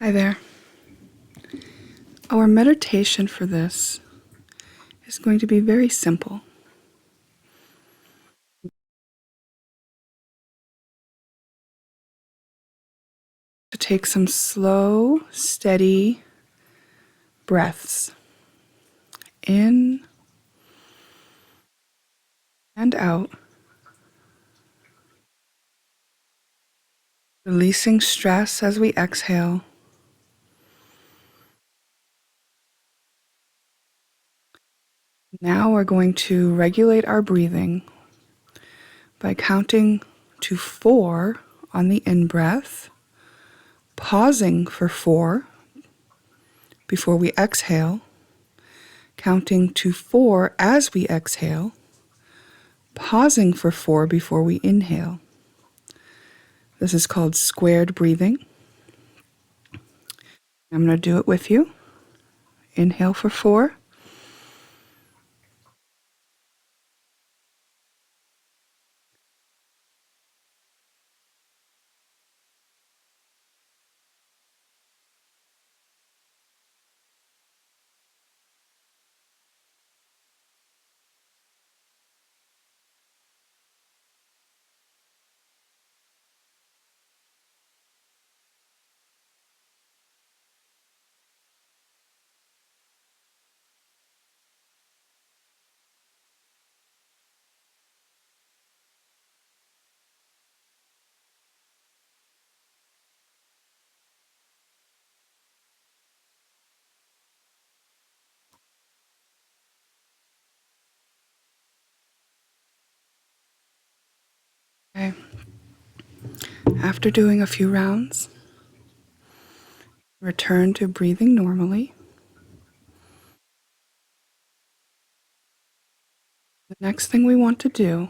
Hi there. Our meditation for this is going to be very simple. To take some slow, steady breaths in and out, releasing stress as we exhale. Now we're going to regulate our breathing by counting to 4 on the in-breath, pausing for 4 before we exhale, counting to 4 as we exhale, pausing for 4 before we inhale. This is called squared breathing. I'm going to do it with you. Inhale for 4. Okay. After doing a few rounds, return to breathing normally. The next thing we want to do,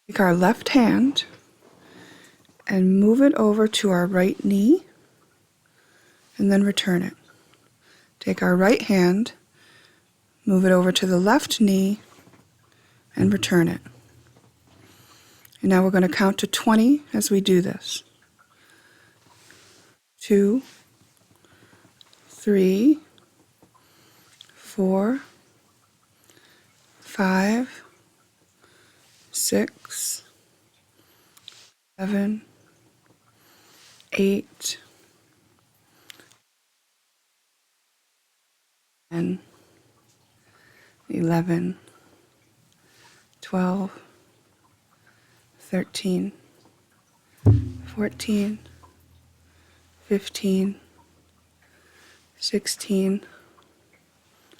take our left hand and move it over to our right knee and then return it. Take our right hand, move it over to the left knee and return it. And now we're going to count to 20 as we do this. 2, 3, 4, 5, 6, 7, 8, 10, 11, 12, 13, 14, 15, 16,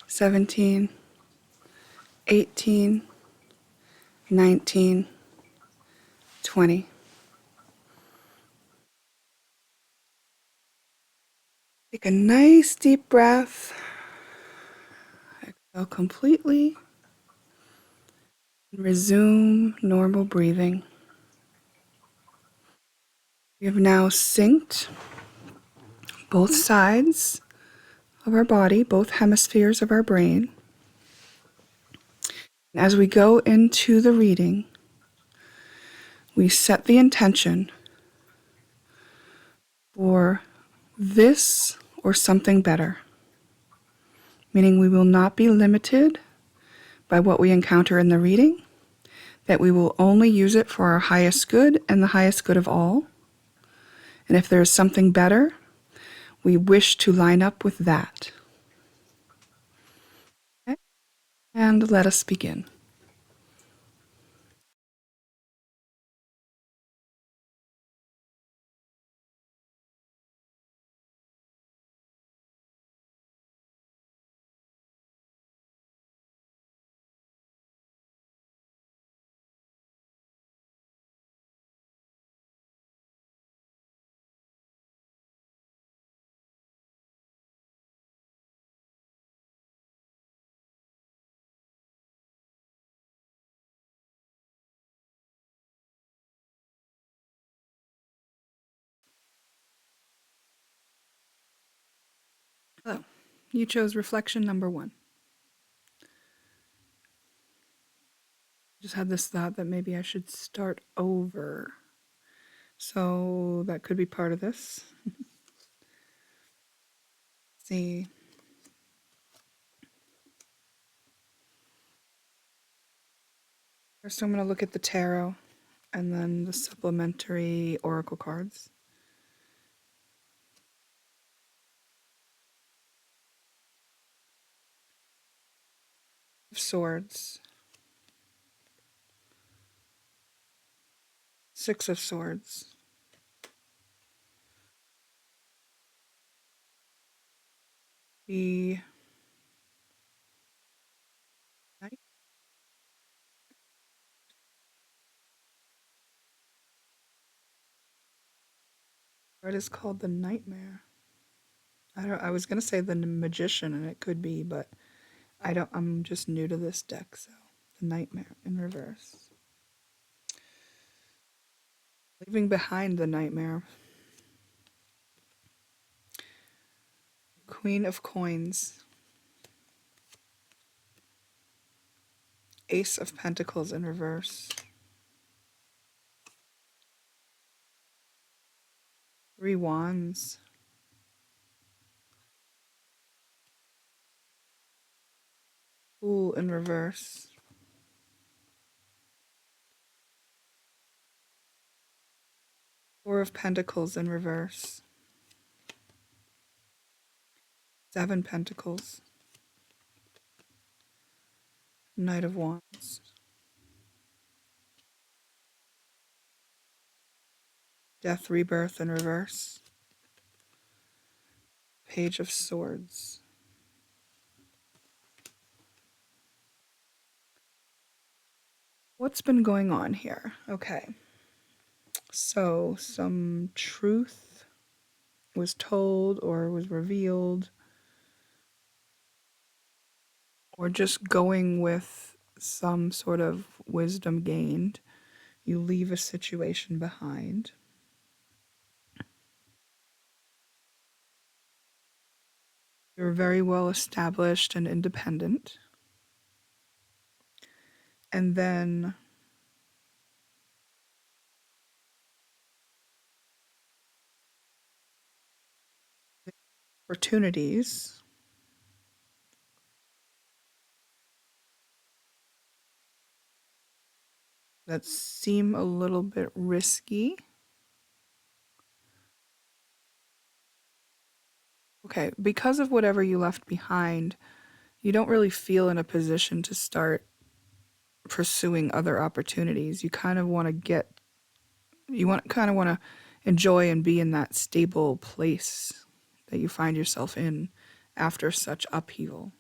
17, 18, 19, 20. Take a nice deep breath. Exhale completely. And resume normal breathing. We have now synced both sides of our body, both hemispheres of our brain. And as we go into the reading, we set the intention for this or something better, meaning we will not be limited by what we encounter in the reading, that we will only use it for our highest good and the highest good of all. And if there is something better, we wish to line up with that. Okay? And let us begin. So, you chose reflection number 1. Just had this thought that maybe I should start over So that could be part of this. See. First, I'm going to look at the tarot and then the supplementary oracle cards. Swords. Six of Swords. The Knight card is called the Nightmare. I was gonna say the Magician, and it could be, but I'm just new to this deck, so the Nightmare in reverse. Leaving behind the Nightmare. Queen of Coins. Ace of Pentacles in reverse. Three Wands. Fool in reverse. Four of Pentacles in reverse. Seven Pentacles. Knight of Wands. Death Rebirth in reverse. Page of Swords. What's been going on here? Okay. So, some truth was told or was revealed, or just going with some sort of wisdom gained. You leave a situation behind. You're very well established and independent. And then opportunities that seem a little bit risky. Okay, because of whatever you left behind, you don't really feel in a position to start pursuing other opportunities. You kind of want to enjoy and be in that stable place that you find yourself in after such upheaval.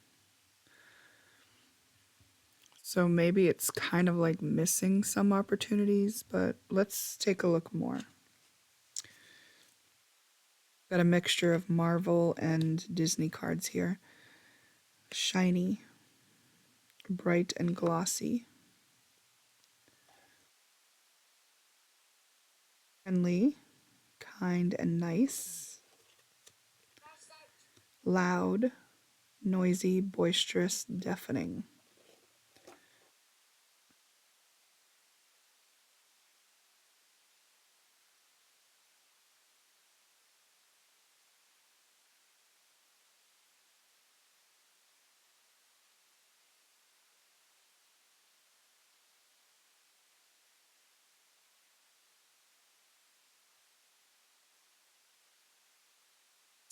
So maybe it's kind of like missing some opportunities, but let's take a look more. Got a mixture of Marvel and Disney cards here. Shiny, bright and glossy. Friendly, kind and nice. Loud, noisy, boisterous, deafening.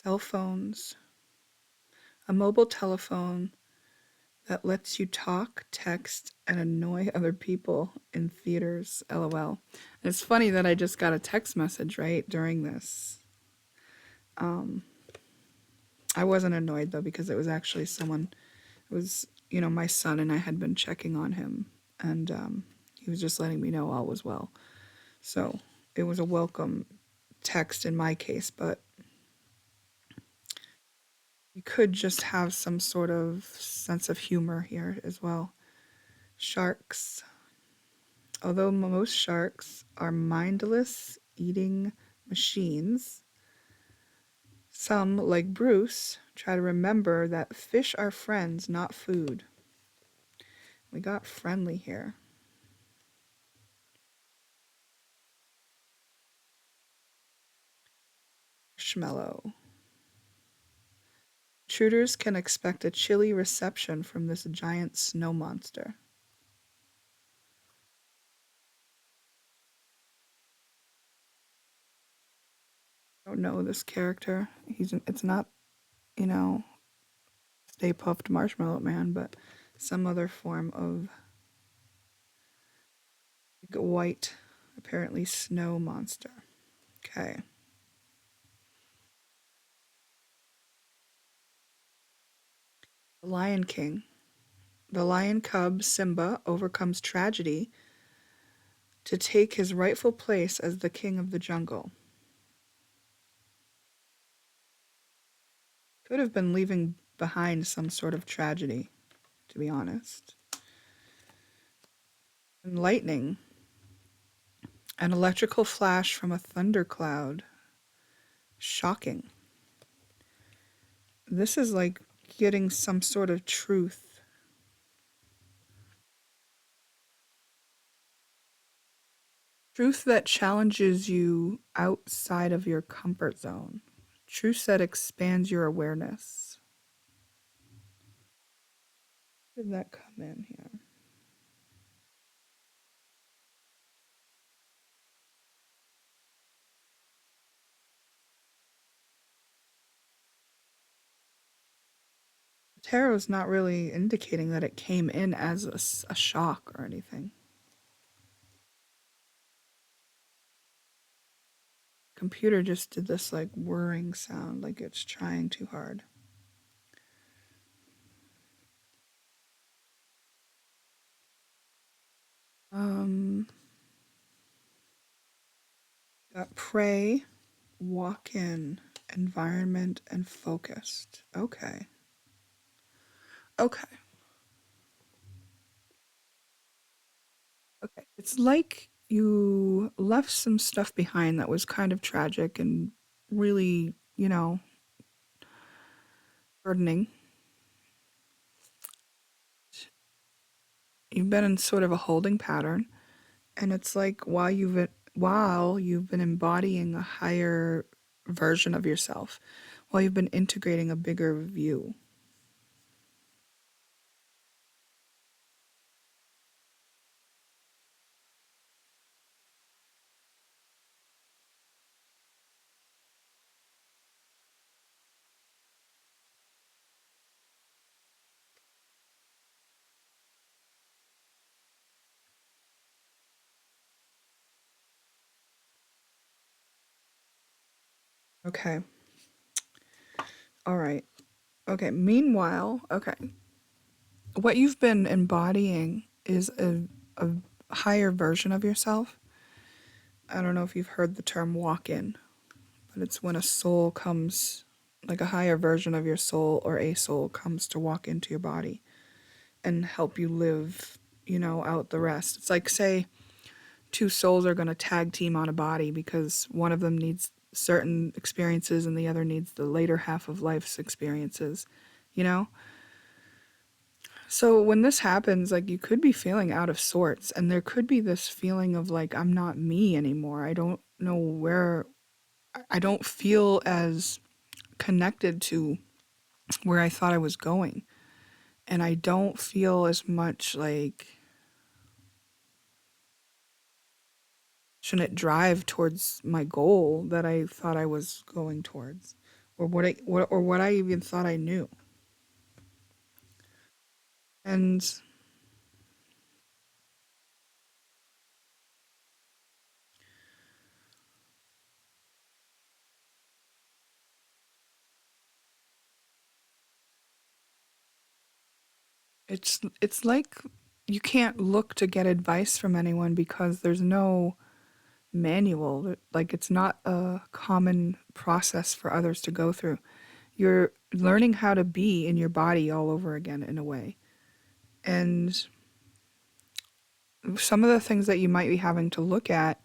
Cell phones. A mobile telephone that lets you talk, text, and annoy other people in theaters. LOL. And it's funny that I just got a text message right during this. I wasn't annoyed though, because it was actually someone. It was, my son, and I had been checking on him, and he was just letting me know all was well. So it was a welcome text in my case, but you could just have some sort of sense of humor here as well. Sharks. Although most sharks are mindless eating machines, some, like Bruce, try to remember that fish are friends, not food. We got friendly here. marshmallow. Intruders can expect a chilly reception from this giant snow monster. I don't know this character. It's not, you know, Stay Puffed Marshmallow Man, but some other form of white, apparently snow monster. Okay. The Lion King. The lion cub Simba overcomes tragedy to take his rightful place as the king of the jungle. Could have been leaving behind some sort of tragedy, to be honest. And lightning. An electrical flash from a thundercloud. Shocking. This is like getting some sort of truth. Truth that challenges you outside of your comfort zone. Truth that expands your awareness. Where did that come in here? Tarot's not really indicating that it came in as a shock or anything. Computer just did this like whirring sound, like it's trying too hard. Got pray, walk in, environment, and focused. Okay. Okay. Okay. It's like you left some stuff behind that was kind of tragic and really, burdening. You've been in sort of a holding pattern, and it's like while you've been embodying a higher version of yourself, while you've been integrating a bigger view. Okay. All right. Okay. Meanwhile, okay. What you've been embodying is a higher version of yourself. I don't know if you've heard the term walk in, but it's when a soul comes, like a higher version of your soul or a soul comes to walk into your body and help you live, out the rest. It's like, say, two souls are going to tag team on a body because one of them needs certain experiences and the other needs the later half of life's experiences, you know? So when this happens, like you could be feeling out of sorts and there could be this feeling of like, I'm not me anymore. I don't know where, I don't feel as connected to where I thought I was going. And I don't feel as much like, shouldn't drive towards my goal that I thought I was going towards, or what I even thought I knew. And it's like you can't look to get advice from anyone because there's no manual. Like it's not a common process for others to go through. You're learning how to be in your body all over again in a way. And some of the things that you might be having to look at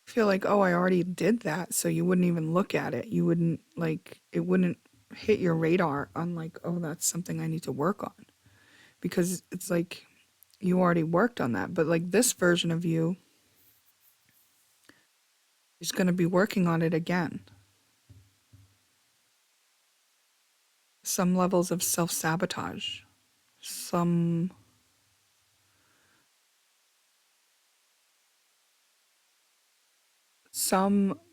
feel like, oh, I already did that, so you wouldn't even look at it. You wouldn't like it wouldn't hit your radar on like, oh, that's something I need to work on. Because it's like you already worked on that. But like this version of you He's going to be working on it again. Some levels of self-sabotage, some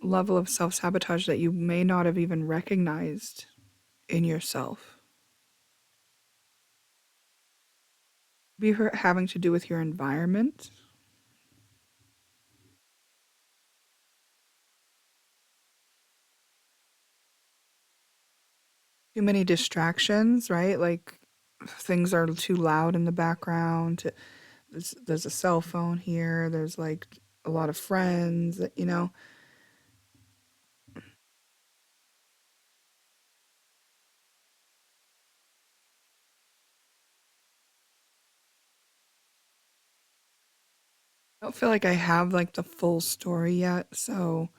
level of self-sabotage that you may not have even recognized in yourself. Be having to do with your environment. Too many distractions, right? Like things are too loud in the background. There's a cell phone here. There's like a lot of friends, you know. I don't feel like I have like the full story yet, so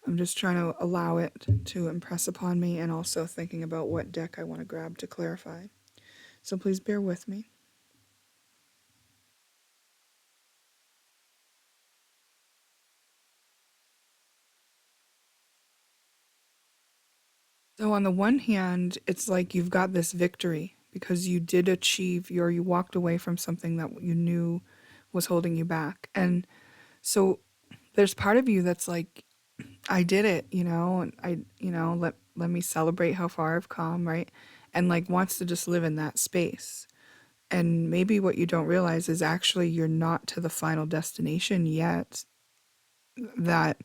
I'm just trying to allow it to impress upon me and also thinking about what deck I want to grab to clarify. So please bear with me. So on the one hand, it's like you've got this victory because you did achieve you walked away from something that you knew was holding you back. And so there's part of you that's like, I did it, you know, and let me celebrate how far I've come, right? And like wants to just live in that space. And maybe what you don't realize is actually you're not to the final destination yet, that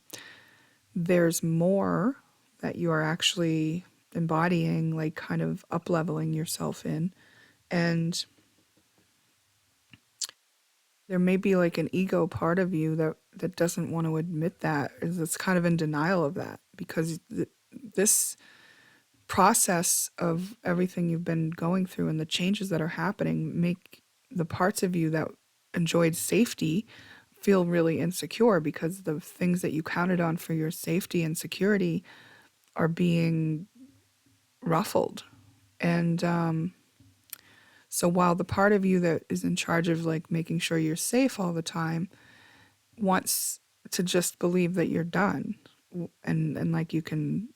there's more that you are actually embodying, like kind of up leveling yourself in. And there may be like an ego part of you that doesn't want to admit that, is it's kind of in denial of that, because this process of everything you've been going through and the changes that are happening make the parts of you that enjoyed safety feel really insecure, because the things that you counted on for your safety and security are being ruffled. And so while the part of you that is in charge of like making sure you're safe all the time wants to just believe that you're done, and like you can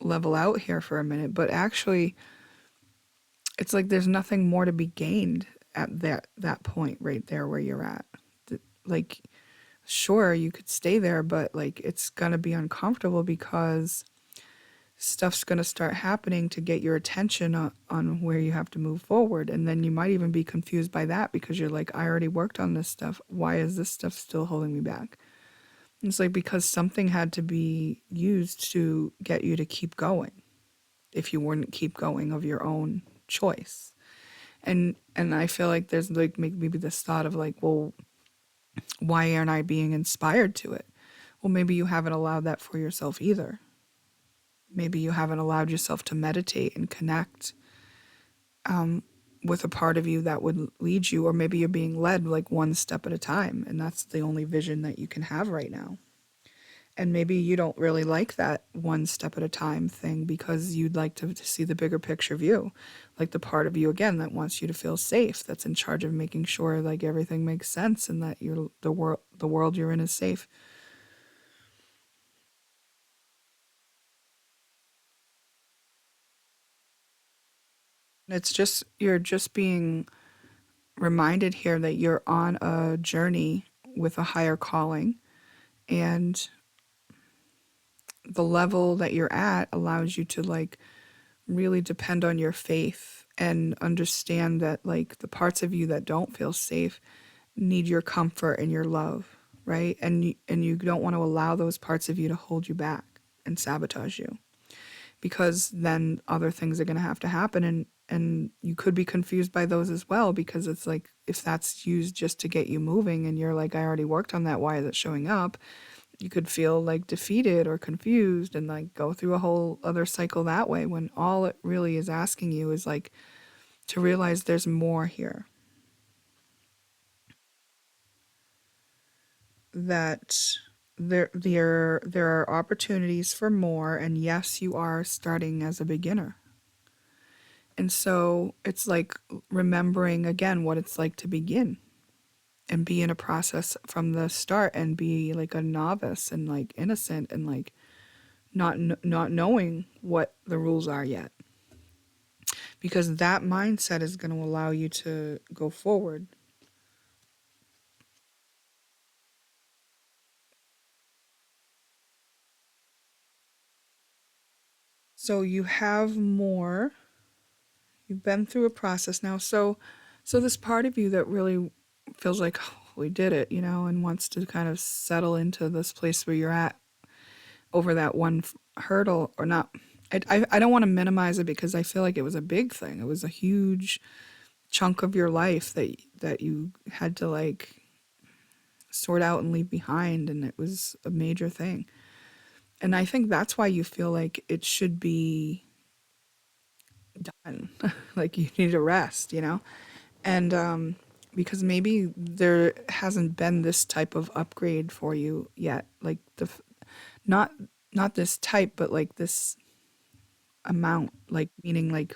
level out here for a minute, but actually it's like there's nothing more to be gained at that point right there where you're at. Like sure, you could stay there, but like it's going to be uncomfortable because stuff's going to start happening to get your attention on where you have to move forward. And then you might even be confused by that, because you're like, I already worked on this stuff. Why is this stuff still holding me back? And it's like because something had to be used to get you to keep going, if you wouldn't keep going of your own choice. And I feel like there's like maybe this thought of like, well, why aren't I being inspired to it? Well, maybe you haven't allowed that for yourself either. Maybe you haven't allowed yourself to meditate and connect with a part of you that would lead you, or maybe you're being led like one step at a time, and that's the only vision that you can have right now. And maybe you don't really like that one step at a time thing, because you'd like to see the bigger picture view, like the part of you again that wants you to feel safe, that's in charge of making sure like everything makes sense and that the world you're in is safe. It's just you're just being reminded here that you're on a journey with a higher calling, and the level that you're at allows you to like really depend on your faith and understand that like the parts of you that don't feel safe need your comfort and your love, right? And you don't want to allow those parts of you to hold you back and sabotage you, because then other things are going to have to happen, and you could be confused by those as well, because it's like if that's used just to get you moving and you're like, I already worked on that, why is it showing up? You could feel like defeated or confused and like go through a whole other cycle that way, when all it really is asking you is like to realize there's more here, that there are opportunities for more, and yes, you are starting as a beginner. And so it's like remembering again what it's like to begin, and be in a process from the start and be like a novice and like innocent and like not knowing what the rules are yet, because that mindset is going to allow you to go forward. So you've been through a process now. So this part of you that really feels like, oh, we did it, and wants to kind of settle into this place where you're at over that one hurdle or not. I don't want to minimize it because I feel like it was a big thing. It was a huge chunk of your life that you had to like sort out and leave behind, and it was a major thing. And I think that's why you feel like it should be done. Like you need a rest. And because maybe there hasn't been this type of upgrade for you yet, like not not this type, but like this amount, like meaning like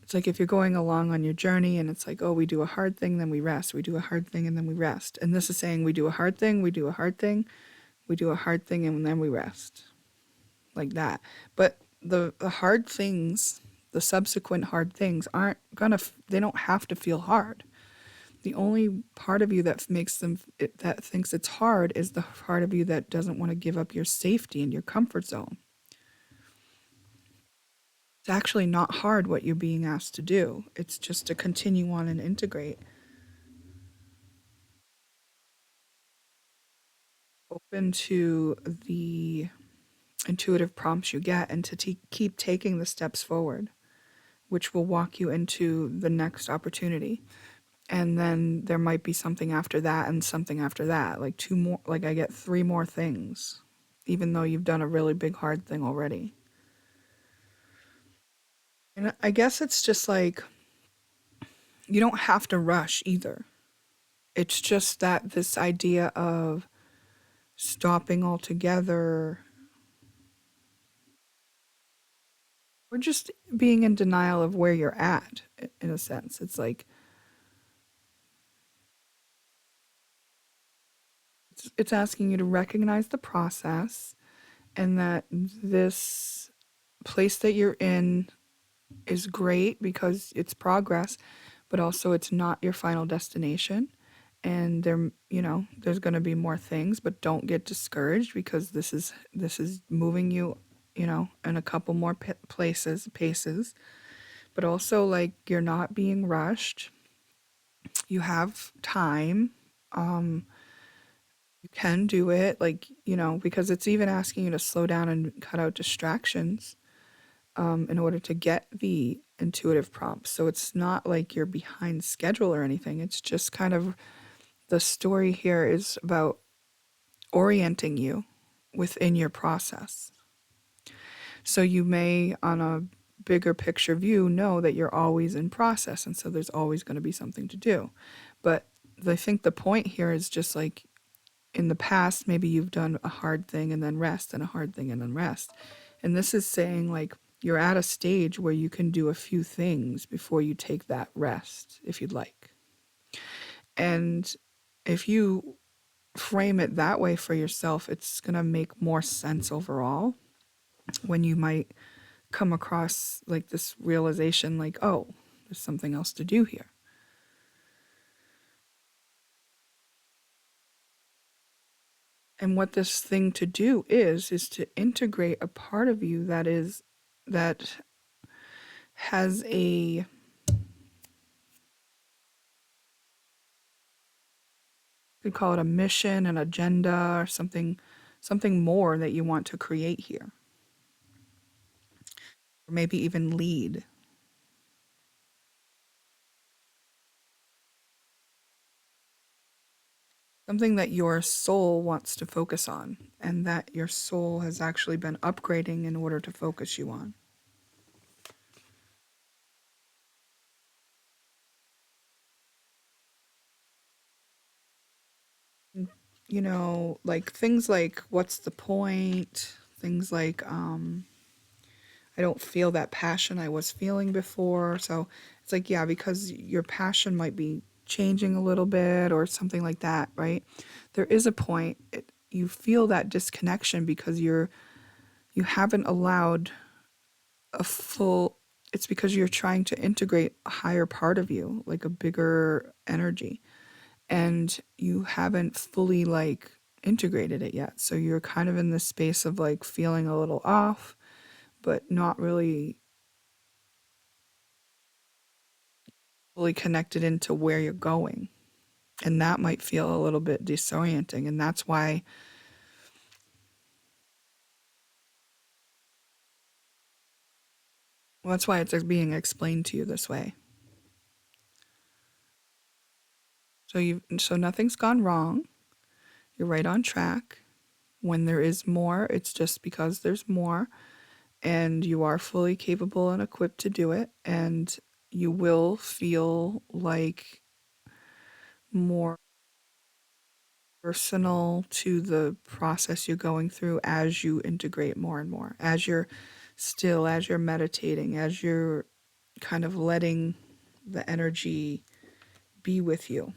it's like if you're going along on your journey and it's like, oh, we do a hard thing, then we rest. We do a hard thing and then we rest. And this is saying we do a hard thing, we do a hard thing, we do a hard thing, and then we rest. Like that. But the hard things, the subsequent hard things aren't gonna, they don't have to feel hard. The only part of you that makes that thinks it's hard is the part of you that doesn't want to give up your safety and your comfort zone. It's actually not hard what you're being asked to do. It's just to continue on and integrate. Open to the intuitive prompts you get and to keep taking the steps forward, which will walk you into the next opportunity. And then there might be something after that and something after that, like two more, like I get three more things, even though you've done a really big hard thing already. And I guess it's just like you don't have to rush either. It's just that this idea of stopping altogether or just being in denial of where you're at, in a sense. It's like it's asking you to recognize the process and that this place that you're in is great because it's progress, but also it's not your final destination. And there's going to be more things, but don't get discouraged because this is moving you, in a couple more paces. But also like you're not being rushed. You have time. You can do it, like, because it's even asking you to slow down and cut out distractions in order to get the intuitive prompts. So it's not like you're behind schedule or anything. It's just kind of the story here is about orienting you within your process. So you may, on a bigger picture view, know that you're always in process. And so there's always going to be something to do. But I think the point here is just like in the past, maybe you've done a hard thing and then rest and a hard thing and then rest. And this is saying like you're at a stage where you can do a few things before you take that rest, if you'd like. And if you frame it that way for yourself, it's going to make more sense overall when you might come across like this realization like, oh, there's something else to do here. And what this thing to do is to integrate a part of you that has a you could call it a mission, an agenda, or something more that you want to create here. Or maybe even lead. Something that your soul wants to focus on and that your soul has actually been upgrading in order to focus you on. Like things like what's the point? Things like I don't feel that passion I was feeling before. So it's like, yeah, because your passion might be changing a little bit or something like that, right? There is a point you feel that disconnection because you haven't allowed a full, it's because you're trying to integrate a higher part of you, like a bigger energy, and you haven't fully like integrated it yet. So you're kind of in this space of like feeling a little off, but not really fully connected into where you're going. And that might feel a little bit disorienting. And that's why it's being explained to you this way. So nothing's gone wrong. You're right on track. When there is more, it's just because there's more, and you are fully capable and equipped to do it, and you will feel like more personal to the process you're going through as you integrate more and more, as you're still, as you're meditating, as you're kind of letting the energy be with you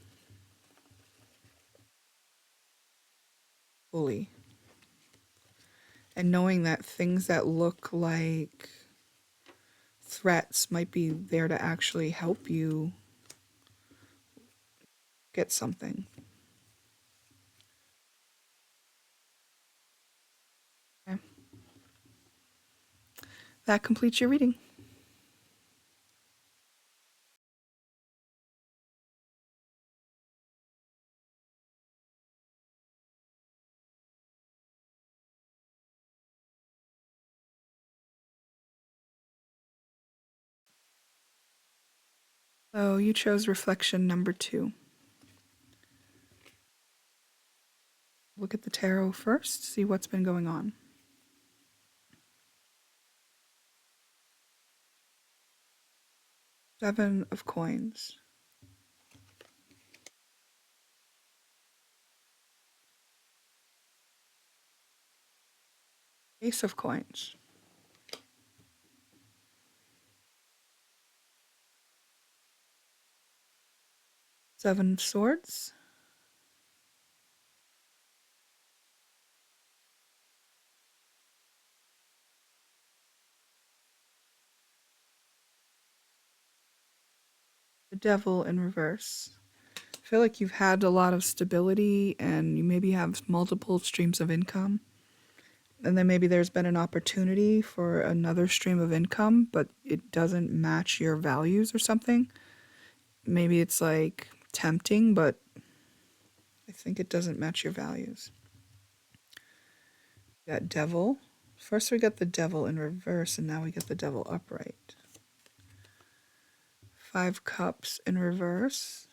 fully, and knowing that things that look like threats might be there to actually help you get something. Okay. That completes your reading. So you chose reflection number 2. Look at the tarot first, see what's been going on. Seven of coins. Ace of coins. Seven of swords. The devil in reverse. I feel like you've had a lot of stability and you maybe have multiple streams of income. And then maybe there's been an opportunity for another stream of income, but it doesn't match your values or something. Maybe it's like tempting, but I think it doesn't match your values. We got devil. First we got the devil in reverse, and now we get the devil upright. 5 cups in reverse.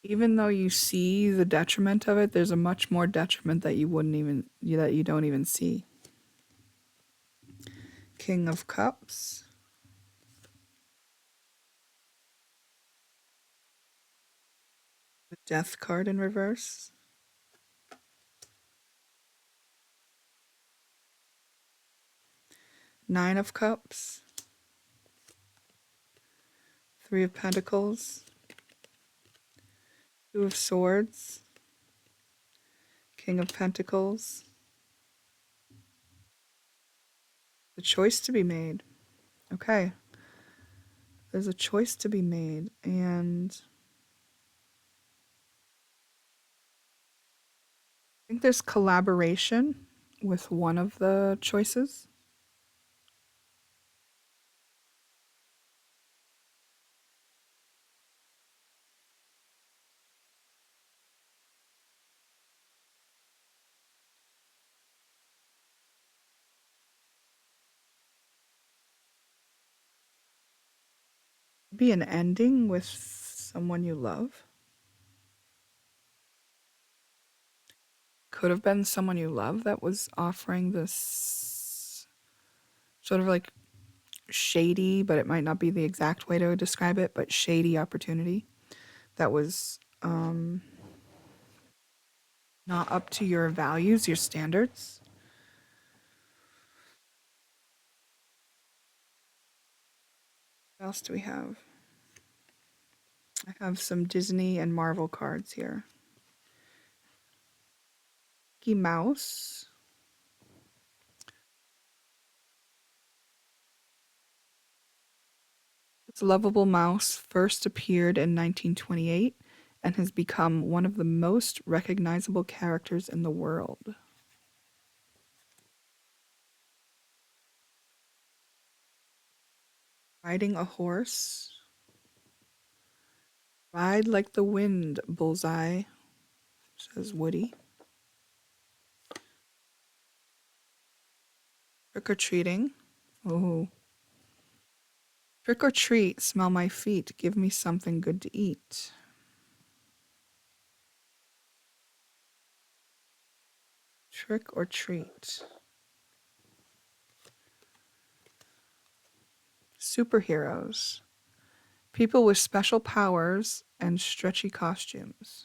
Even though you see the detriment of it, there's a much more detriment that you don't even see. King of Cups. The Death card in reverse. Nine of Cups. 3 of Pentacles. 2 of Swords. King of Pentacles. The choice to be made. Okay. There's a choice to be made, and I think there's collaboration with one of the choices. Be an ending with someone you love. Could have been someone you love that was offering this sort of like shady, but it might not be the exact way to describe it, but shady opportunity that was not up to your values, your standards. What else do we have? I have some Disney and Marvel cards here. Mickey Mouse. This lovable mouse first appeared in 1928 and has become one of the most recognizable characters in the world. Riding a horse. Ride like the wind, Bullseye, says Woody. Trick or treating. Oh. Trick or treat, smell my feet, give me something good to eat. Trick or treat. Superheroes. People with special powers and stretchy costumes.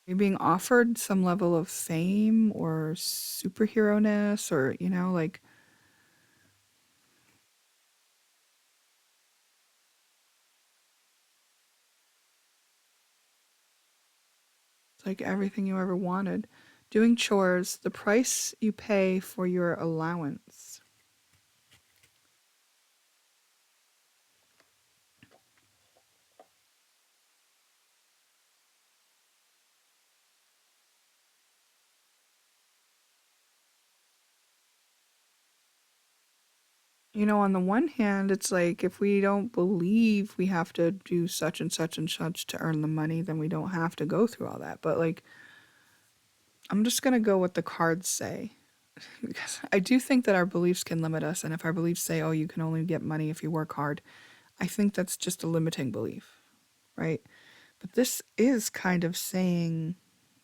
You're being offered some level of fame or superhero-ness, or, like, it's like everything you ever wanted. Doing chores, the price you pay for your allowance. On the one hand, it's like if we don't believe we have to do such and such and such to earn the money, then we don't have to go through all that. But, like, I'm just going to go what the cards say. Because I do think that our beliefs can limit us. And if our beliefs say, oh, you can only get money if you work hard, I think that's just a limiting belief, right? But this is kind of saying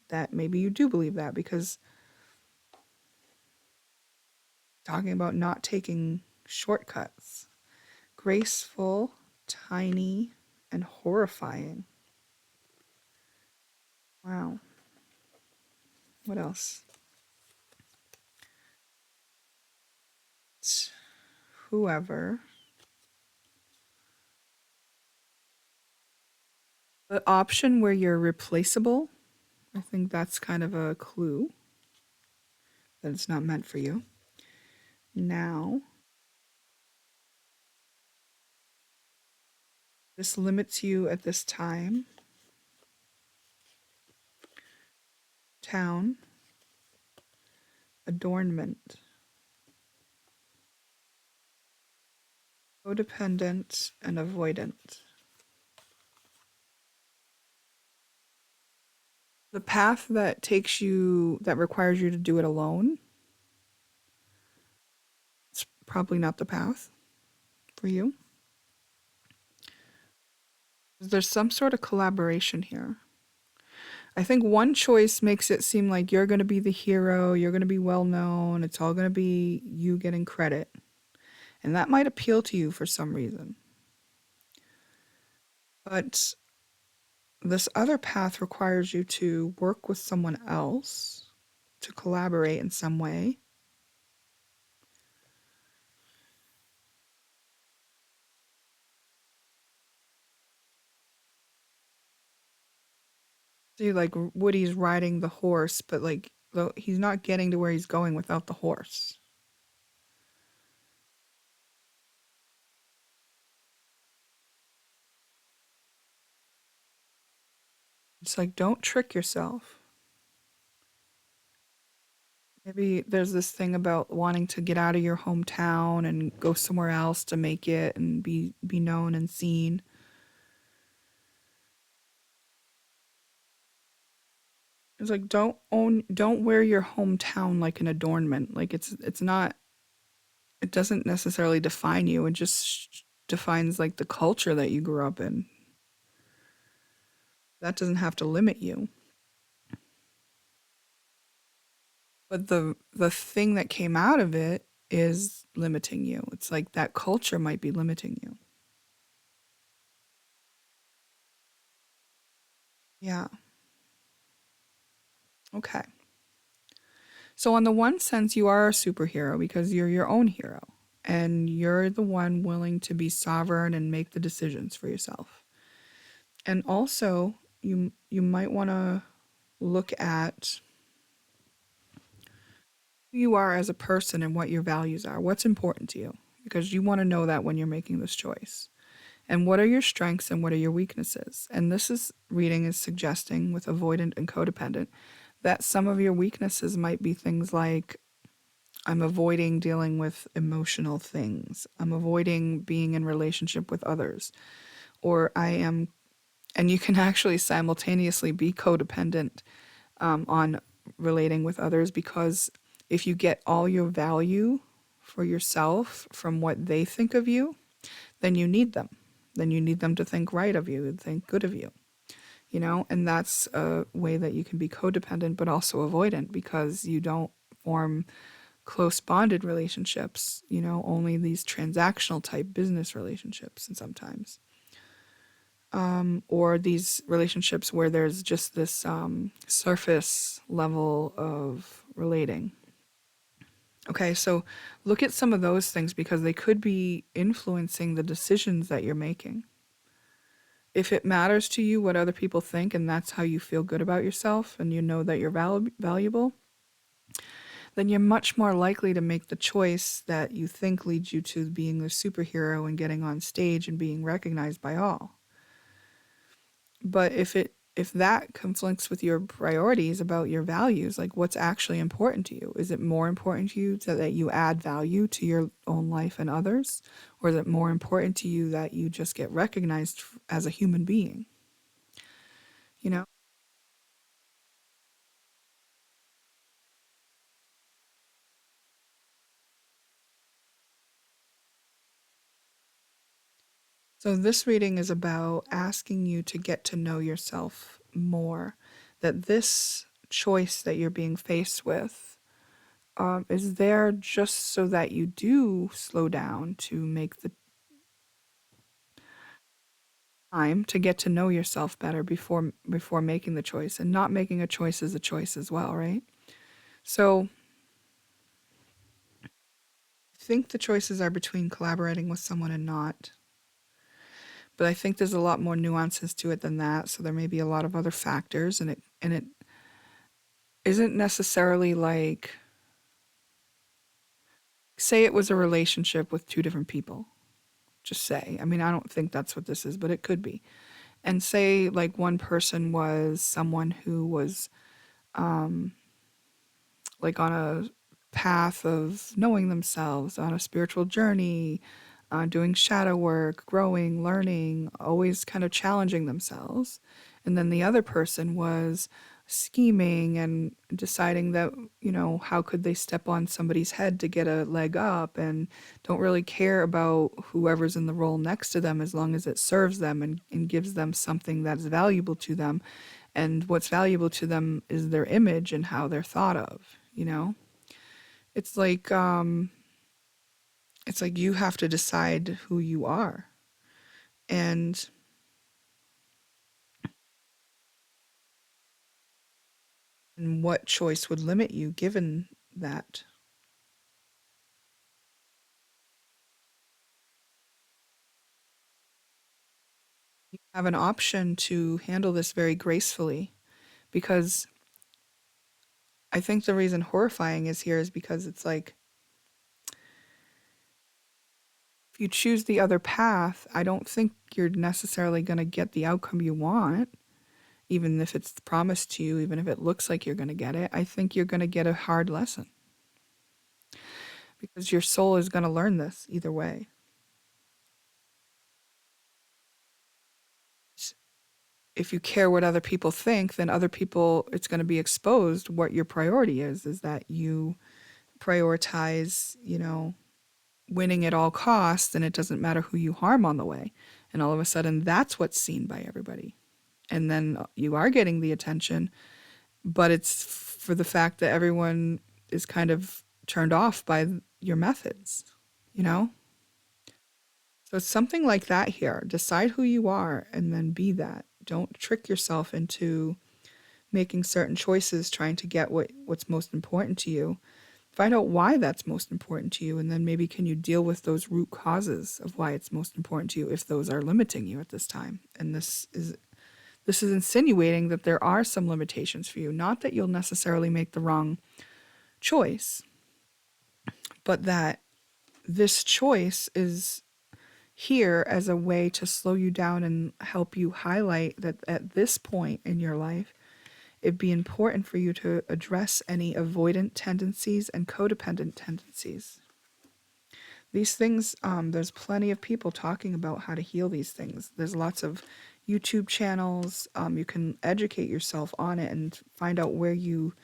that maybe you do believe that, because talking about not taking shortcuts. Graceful, tiny, and horrifying. Wow. What else? Whoever. The option where you're replaceable, I think that's kind of a clue that it's not meant for you. Now, this limits you at this time. Town. Adornment. Codependent and avoidant. The path that requires you to do it alone, it's probably not the path for you. There's some sort of collaboration here. I think one choice makes it seem like you're going to be the hero, you're going to be well known, it's all going to be you getting credit. And that might appeal to you for some reason. But this other path requires you to work with someone else, to collaborate in some way. See, like Woody's riding the horse, but like he's not getting to where he's going without the horse. It's like, don't trick yourself. Maybe there's this thing about wanting to get out of your hometown and go somewhere else to make it and be known and seen. It's like, don't wear your hometown like an adornment. Like it's not, it doesn't necessarily define you. It just defines like the culture that you grew up in. That doesn't have to limit you. But the thing that came out of it is limiting you. It's like that culture might be limiting you. Yeah. Okay. So, on the one sense, you are a superhero because you're your own hero and you're the one willing to be sovereign and make the decisions for yourself. And also, you might want to look at who you are as a person and what your values are. What's important to you? Because you want to know that when you're making this choice. And what are your strengths and what are your weaknesses? And this is reading is suggesting with avoidant and codependent that some of your weaknesses might be things like I'm avoiding dealing with emotional things. I'm avoiding being in relationship with others. Or I am, and you can actually simultaneously be codependent on relating with others because if you get all your value for yourself from what they think of you, then you need them. Then you need them to think right of you, think good of you, and that's a way that you can be codependent but also avoidant because you don't form close bonded relationships, only these transactional type business relationships and sometimes. Or these relationships where there's just this surface level of relating. Okay, so look at some of those things because they could be influencing the decisions that you're making. If it matters to you what other people think and that's how you feel good about yourself and you know that you're valuable, then you're much more likely to make the choice that you think leads you to being the superhero and getting on stage and being recognized by all. But if that conflicts with your priorities about your values, like what's actually important to you, is it more important to you that you add value to your own life and others, or is it more important to you that you just get recognized as a human being? You know. So this reading is about asking you to get to know yourself more. That this choice that you're being faced with is there just so that you do slow down to make the time to get to know yourself better before making the choice. And not making a choice is a choice as well, right? So I think the choices are between collaborating with someone and not. But I think there's a lot more nuances to it than that. So there may be a lot of other factors, and it isn't necessarily like, say it was a relationship with two different people. Just say. I mean, I don't think that's what this is, but it could be. And say like one person was someone who was like on a path of knowing themselves, on a spiritual journey, doing shadow work, growing, learning, always kind of challenging themselves. And then the other person was scheming and deciding that, how could they step on somebody's head to get a leg up and don't really care about whoever's in the role next to them as long as it serves them and gives them something that's valuable to them. And what's valuable to them is their image and how they're thought of. It's like you have to decide who you are and what choice would limit you given that. You have an option to handle this very gracefully because I think the reason horrifying is here is because it's like if you choose the other path, I don't think you're necessarily going to get the outcome you want, even if it's promised to you, even if it looks like you're going to get it. I think you're going to get a hard lesson because your soul is going to learn this either way. If you care what other people think, then other people, it's going to be exposed what your priority is that you prioritize, winning at all costs, and it doesn't matter who you harm on the way. And all of a sudden, that's what's seen by everybody. And then you are getting the attention, but it's for the fact that everyone is kind of turned off by your methods, you know? So it's something like that here. Decide who you are and then be that. Don't trick yourself into making certain choices, trying to get what's most important to you. Find out why that's most important to you, and then maybe can you deal with those root causes of why it's most important to you if those are limiting you at this time. And this is insinuating that there are some limitations for you, not that you'll necessarily make the wrong choice, but that this choice is here as a way to slow you down and help you highlight that at this point in your life, it'd be important for you to address any avoidant tendencies and codependent tendencies. These things, there's plenty of people talking about how to heal these things. There's lots of YouTube channels. You can educate yourself on it and find out where you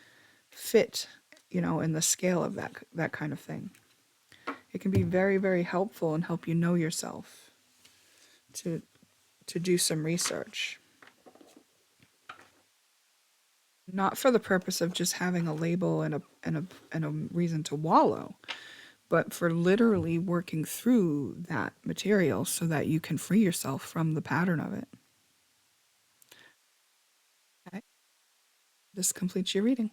fit, in the scale of that kind of thing. It can be very, very helpful and help you know yourself to do some research. Not for the purpose of just having a label and a reason to wallow, but for literally working through that material so that you can free yourself from the pattern of it. Okay. This completes your reading.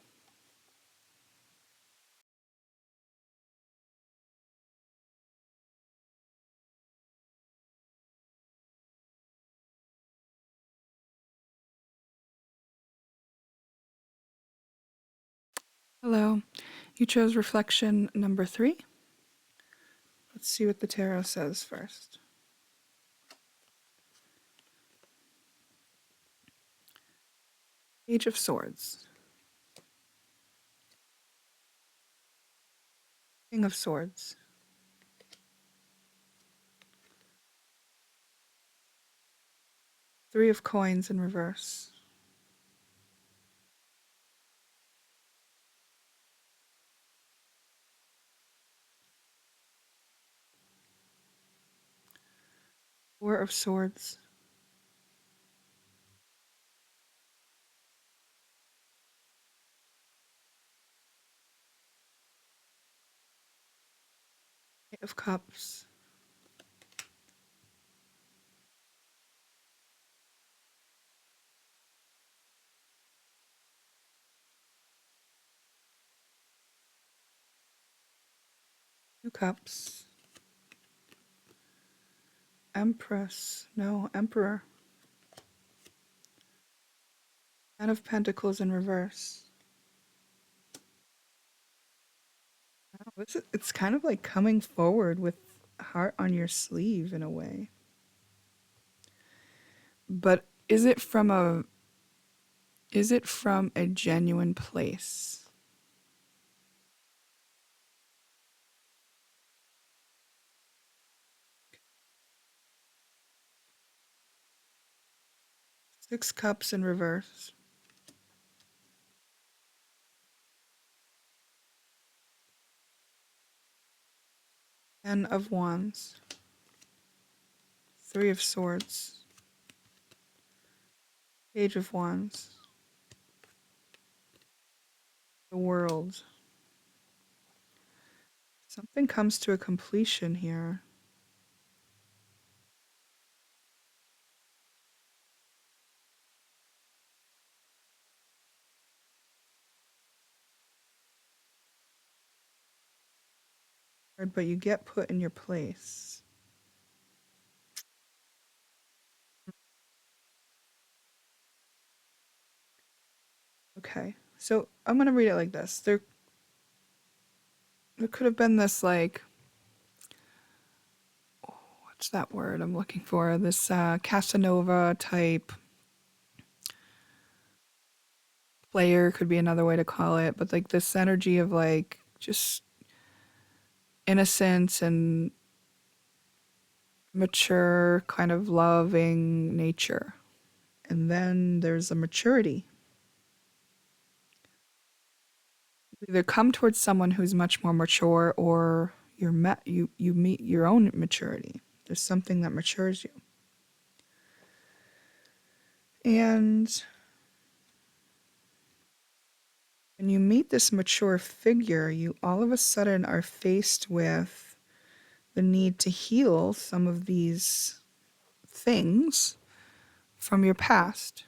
Hello. You chose reflection number 3. Let's see what the tarot says first. Page of Swords. King of Swords. Three of Coins in reverse. Four of Swords. Eight of Cups. Two Cups. Empress. No, Emperor. Ten of Pentacles in reverse. Wow, it's kind of like coming forward with heart on your sleeve in a way. But is it from a genuine place? Six Cups in reverse. Ten of Wands. Three of Swords. Page of Wands. The World. Something comes to a completion here. But you get put in your place. Okay, so I'm going to read it like this. There could have been this, like, what's that word I'm looking for? This Casanova type player could be another way to call it, but like this energy of like just innocence and mature kind of loving nature. And then there's a maturity. You either come towards someone who's much more mature or you meet your own maturity. There's something that matures you. And when you meet this mature figure, you all of a sudden are faced with the need to heal some of these things from your past.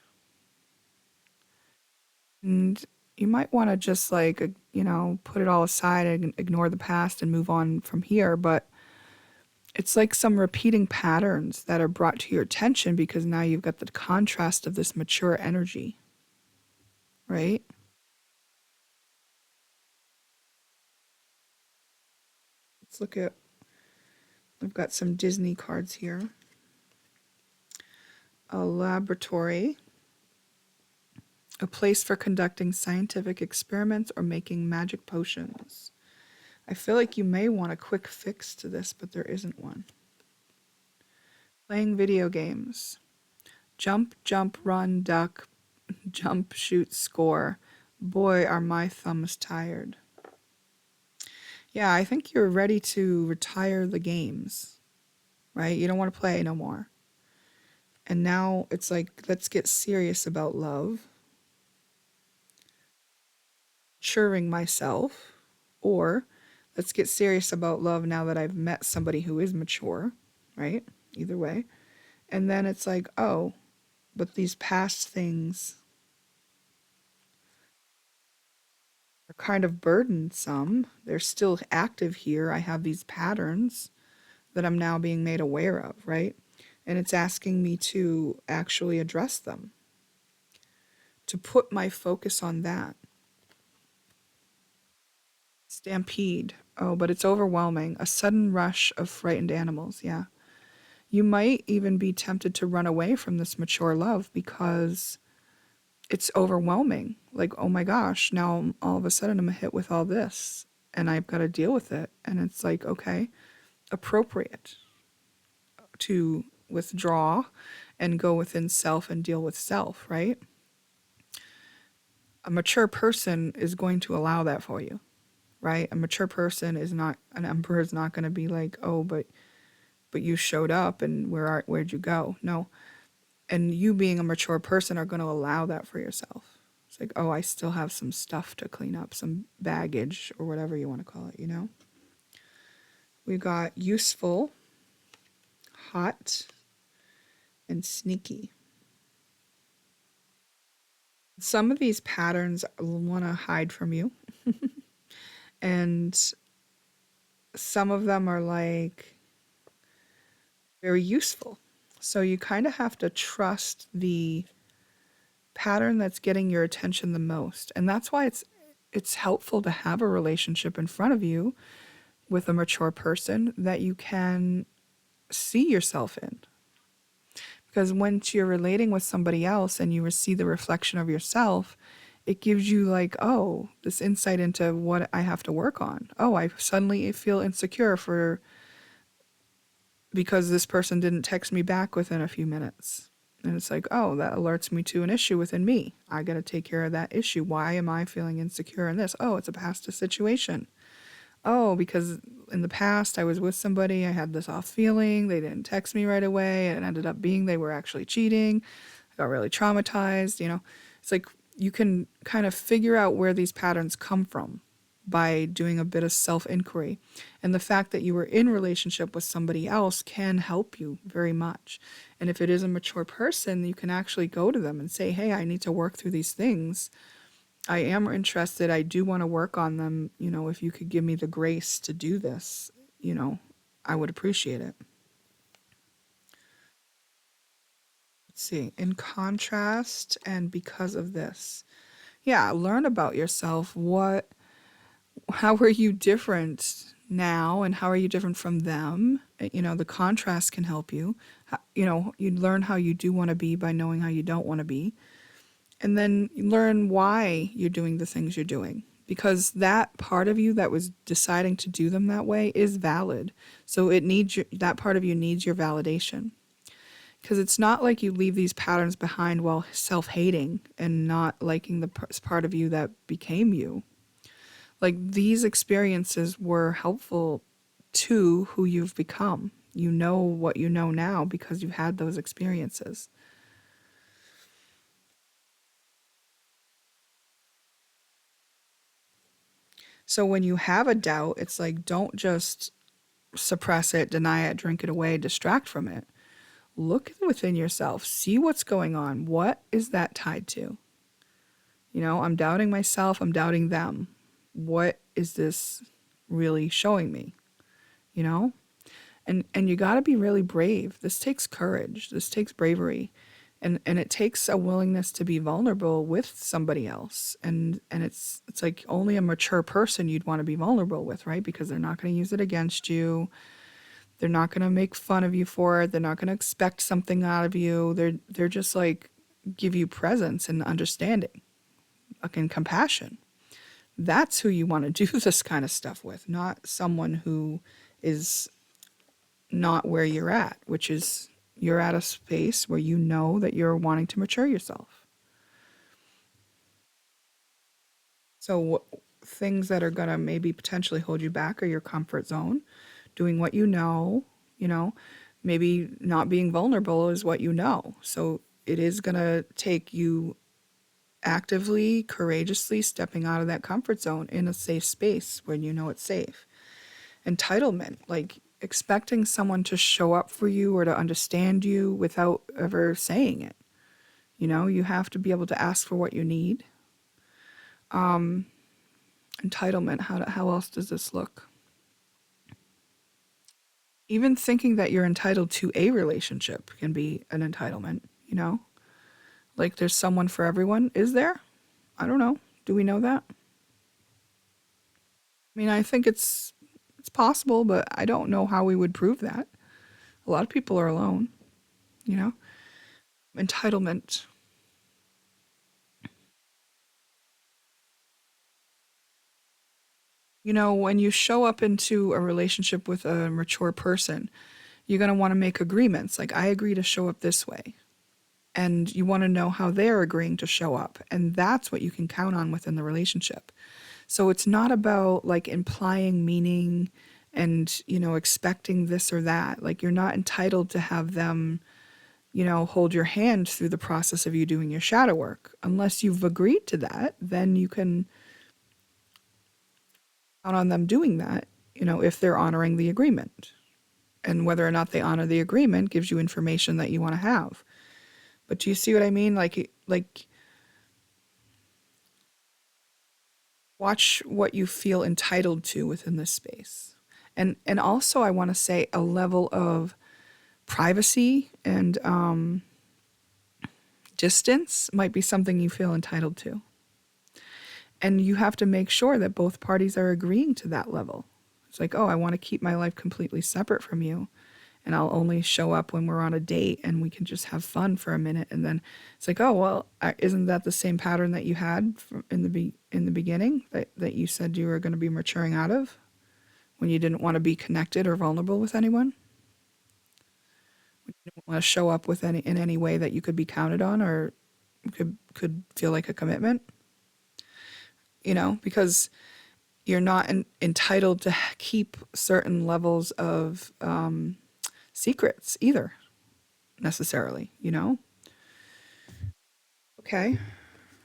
And you might want to just like, put it all aside and ignore the past and move on from here. But it's like some repeating patterns that are brought to your attention because now you've got the contrast of this mature energy, right? Let's look at, I've got some Disney cards here. A laboratory, a place for conducting scientific experiments or making magic potions. I feel like you may want a quick fix to this, but there isn't one. Playing video games. Jump, jump, run, duck, jump, shoot, score. Boy, are my thumbs tired. Yeah, I think you're ready to retire the games, right? You don't want to play no more. And now it's like, let's get serious about love, maturing myself, or let's get serious about love now that I've met somebody who is mature, right? Either way. And then it's like, oh, but these past things are kind of burdensome. They're still active here. I have these patterns that I'm now being made aware of, right? And it's asking me to actually address them, to put my focus on that. Stampede. Oh, but it's overwhelming. A sudden rush of frightened animals. Yeah. You might even be tempted to run away from this mature love because it's overwhelming. Like, oh my gosh, now all of a sudden I'm hit with all this and I've got to deal with it. And it's like, okay, appropriate to withdraw and go within self and deal with self, right? A mature person is going to allow that for you, right? A mature person is not, an emperor is not going to be like, oh, but you showed up and where'd you go? No. And you being a mature person are going to allow that for yourself. It's like, oh, I still have some stuff to clean up, some baggage or whatever you want to call it, you know? We got useful, hot, and sneaky. Some of these patterns want to hide from you. And some of them are like very useful. So you kind of have to trust the pattern that's getting your attention the most. And that's why it's helpful to have a relationship in front of you with a mature person that you can see yourself in. Because once you're relating with somebody else and you see the reflection of yourself, it gives you like, oh, this insight into what I have to work on. Oh, I suddenly feel insecure because this person didn't text me back within a few minutes. And it's like, oh, that alerts me to an issue within me. I got to take care of that issue. Why am I feeling insecure in this? Oh, it's a past situation. Oh, because in the past I was with somebody, I had this off feeling, they didn't text me right away, and it ended up being they were actually cheating. I got really traumatized, you know. It's like you can kind of figure out where these patterns come from by doing a bit of self-inquiry. And the fact that you were in relationship with somebody else can help you very much. And if it is a mature person, you can actually go to them and say, hey, I need to work through these things. I am interested. I do want to work on them. You know, if you could give me the grace to do this, you know, I would appreciate it. Let's see. In contrast, and because of this, yeah, learn about yourself. How are you different now, and how are you different from them? You know, the contrast can help you. You know, you learn how you do want to be by knowing how you don't want to be. And then learn why you're doing the things you're doing. Because that part of you that was deciding to do them that way is valid. So that part of you needs your validation. Because it's not like you leave these patterns behind while self-hating and not liking the part of you that became you. Like, these experiences were helpful to who you've become. You know what you know now because you've had those experiences. So when you have a doubt, it's like, don't just suppress it, deny it, drink it away, distract from it. Look within yourself, see what's going on. What is that tied to? I'm doubting myself, I'm doubting them. What is this really showing me? You know? And you got to be really brave. This takes courage. This takes bravery. And it takes a willingness to be vulnerable with somebody else. And it's like only a mature person you'd want to be vulnerable with, right? Because they're not going to use it against you. They're not going to make fun of you for it. They're not going to expect something out of you. They're just like give you presence and understanding, like, and compassion. That's who you want to do this kind of stuff with, not someone who is not where you're at, which is you're at a space where you know that you're wanting to mature yourself. So, things that are going to maybe potentially hold you back are your comfort zone, doing what you know, maybe not being vulnerable is what you know. So, it is going to take you actively, courageously stepping out of that comfort zone in a safe space when you know it's safe. Entitlement, like expecting someone to show up for you or to understand you without ever saying it. You have to be able to ask for what you need. Entitlement, how else does this look? Even thinking that you're entitled to a relationship can be an entitlement. Like there's someone for everyone. Is there? I don't know. Do we know that? I mean, I think it's possible, but I don't know how we would prove that. A lot of people are alone, you know? Entitlement. When you show up into a relationship with a mature person, you're going to want to make agreements. Like, I agree to show up this way. And you want to know how they're agreeing to show up. And that's what you can count on within the relationship. So it's not about like implying meaning and, expecting this or that. Like, you're not entitled to have them, hold your hand through the process of you doing your shadow work. Unless you've agreed to that, then you can count on them doing that, if they're honoring the agreement. And whether or not they honor the agreement gives you information that you want to have. But do you see what I mean? Like watch what you feel entitled to within this space. And also I want to say a level of privacy and distance might be something you feel entitled to. And you have to make sure that both parties are agreeing to that level. It's like, oh, I want to keep my life completely separate from you. And I'll only show up when we're on a date and we can just have fun for a minute. And then it's like, oh, well, isn't that the same pattern that you had in the beginning that you said you were going to be maturing out of when you didn't want to be connected or vulnerable with anyone? When you didn't want to show up in any way that you could be counted on or could feel like a commitment? Because you're not entitled to keep certain levels of secrets either, necessarily. Okay.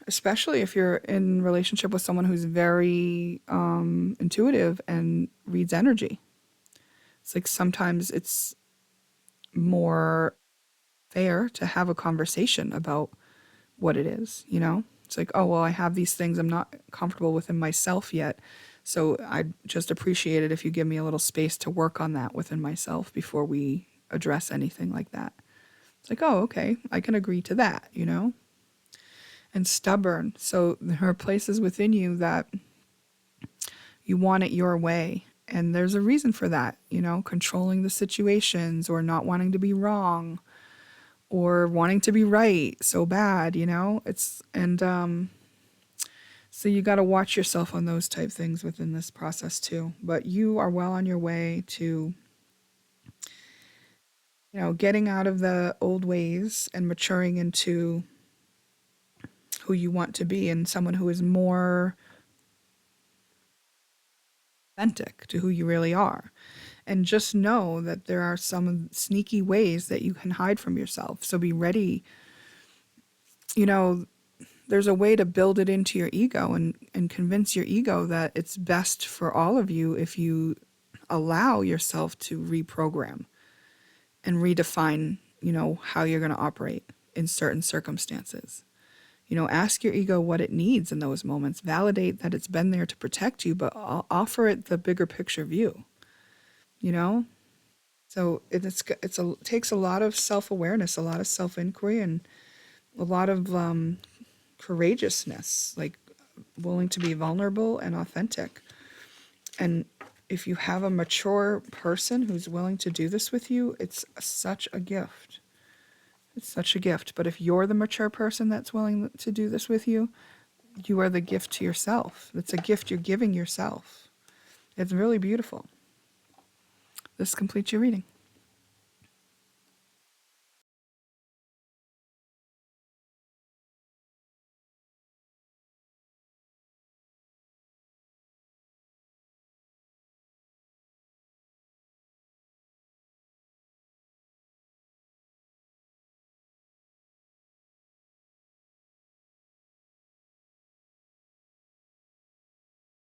Especially if you're in relationship with someone who's very intuitive and reads energy. It's like sometimes it's more fair to have a conversation about what it is. It's like, oh, well, I have these things I'm not comfortable within myself yet. So I'd just appreciate it if you give me a little space to work on that within myself before we address anything like that. It's like, oh, okay, I can agree to that. And stubborn. So there are places within you that you want it your way. And there's a reason for that, controlling the situations or not wanting to be wrong or wanting to be right so bad. So you got to watch yourself on those type things within this process too. But you are well on your way to, getting out of the old ways and maturing into who you want to be and someone who is more authentic to who you really are. And just know that there are some sneaky ways that you can hide from yourself. So be ready. There's a way to build it into your ego and convince your ego that it's best for all of you if you allow yourself to reprogram and redefine, how you're going to operate in certain circumstances. Ask your ego what it needs in those moments. Validate that it's been there to protect you, but offer it the bigger picture view. So it takes a lot of self-awareness, a lot of self-inquiry, and a lot of courageousness, like willing to be vulnerable and authentic. And if you have a mature person who's willing to do this with you, it's such a gift. It's such a gift. But if you're the mature person that's willing to do this with you, you are the gift to yourself. It's a gift you're giving yourself. It's really beautiful. This completes your reading.